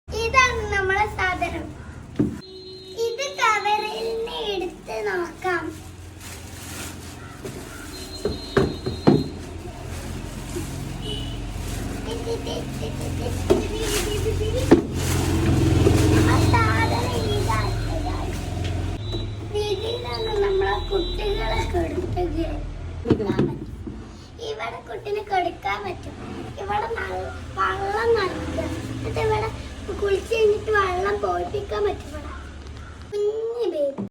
ഇതാണ് നമ്മളെ സാധനം. ഇത് കവറിൽ നിന്ന് എടുത്ത് നോക്കാം. നമ്മളെ കുട്ടികളൊക്കെ എടുത്തത് ഇവിടെ കുട്ടിനെ കൊടുക്കാൻ പറ്റും. ഇവിടെ വെള്ളം നനയ്ക്കുക, എന്നിട്ട് ഇവിടെ കുളിച്ച് കഴിഞ്ഞിട്ട് വെള്ളം പോയിപ്പിക്കാൻ പറ്റും. ഇവിടെ കുഞ്ഞു ബേബി